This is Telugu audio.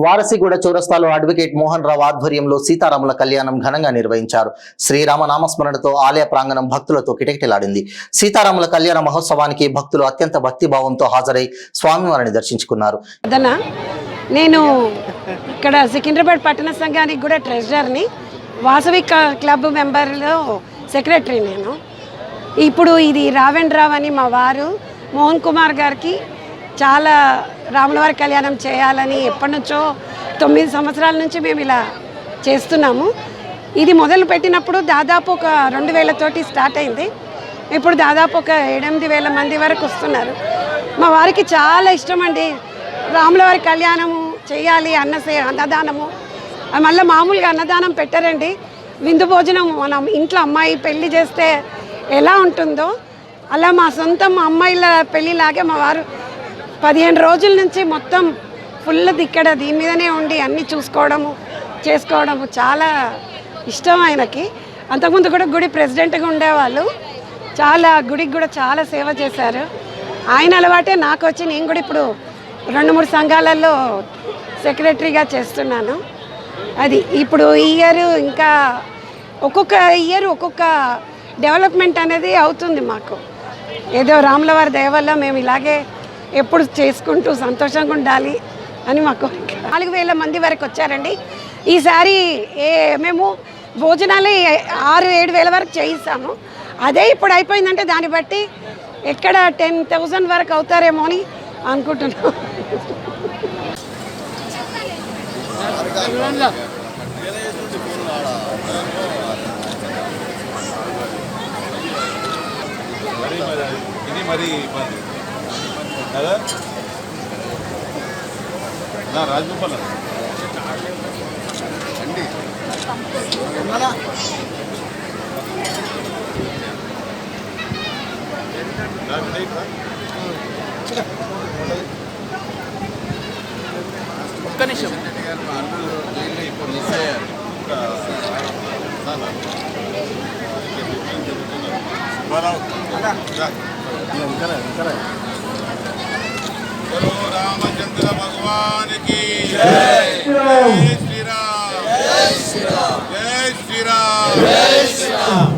వారసిగూడ చౌరస్తాలో అడ్వకేట్ మోహన్ రావు ఆధ్వర్యంలో సీతారాముల కళ్యాణం ఘనంగా నిర్వహించారు. శ్రీరామ నామస్మరణతో ఆలయ ప్రాంగణం భక్తులతో కిటకిటలాడింది. సీతారాముల కళ్యాణ మహోత్సవానికి భక్తులు అత్యంత భక్తిభావంతో హాజరై స్వామివారిని దర్శించుకున్నారు. నేను ఇక్కడ సికింద్రాబాద్ పట్టణ సంఘానికి కూడా ట్రెజరర్ని, వాసవి క్లబ్ మెంబర్లో సెక్రటరీ. నేను ఇప్పుడు ఇది రావ్ అని మా వారు మోహన్ కుమార్ గారికి చాలా రాములవారి కళ్యాణం చేయాలని ఎప్పటి నుంచో 9 సంవత్సరాల నుంచి మేము ఇలా చేస్తున్నాము. ఇది మొదలు పెట్టినప్పుడు దాదాపు ఒక 2000 తోటి స్టార్ట్ అయింది. ఇప్పుడు దాదాపు ఒక 7-8 మంది వరకు వస్తున్నారు. మా వారికి చాలా ఇష్టం అండి రాములవారి కళ్యాణము చేయాలి, అన్నదానము. మళ్ళీ మామూలుగా అన్నదానం పెట్టరండి, విందు భోజనం. మనం ఇంట్లో అమ్మాయి పెళ్లి చేస్తే ఎలా ఉంటుందో అలా మా సొంత అమ్మాయిల పెళ్ళిలాగే మా వారు 15 రోజుల నుంచి మొత్తం ఫుల్ ఇక్కడ దీని మీదనే ఉండి అన్నీ చూసుకోవడము చేసుకోవడము చాలా ఇష్టం ఆయనకి. అంతకుముందు కూడా గుడి ప్రెసిడెంట్గా ఉండేవాళ్ళు. చాలా గుడికి కూడా చాలా సేవ చేశారు. ఆయన అలవాటే నాకు వచ్చి నేను కూడా ఇప్పుడు 2-3 సంఘాలలో సెక్రటరీగా చేస్తున్నాను. అది ఇప్పుడు ఈ ఇయర్ ఇంకా ఒక్కొక్క ఇయర్ ఒక్కొక్క డెవలప్మెంట్ అనేది అవుతుంది. మాకు ఏదో రాములవారి దయ వల్ల మేము ఇలాగే ఎప్పుడు చేసుకుంటూ సంతోషంగా ఉండాలి అని మాకు 4000 మంది వరకు వచ్చారండి. ఈసారి మేము భోజనాలు 6-7 వేల వరకు చేయిస్తాము. అదే ఇప్పుడు అయిపోయిందంటే దాన్ని బట్టి ఎక్కడ 10,000 వరకు అవుతారేమో అని అనుకుంటున్నాం. ఇది మరి రాజగోపాల్ అండి ఒక్క నిమిషం ఇప్పుడు మిస్ అయ్యారు. रामचंद्र भगवान की जय श्री राम, जय श्री राम, जय श्री राम, जय श्री राम.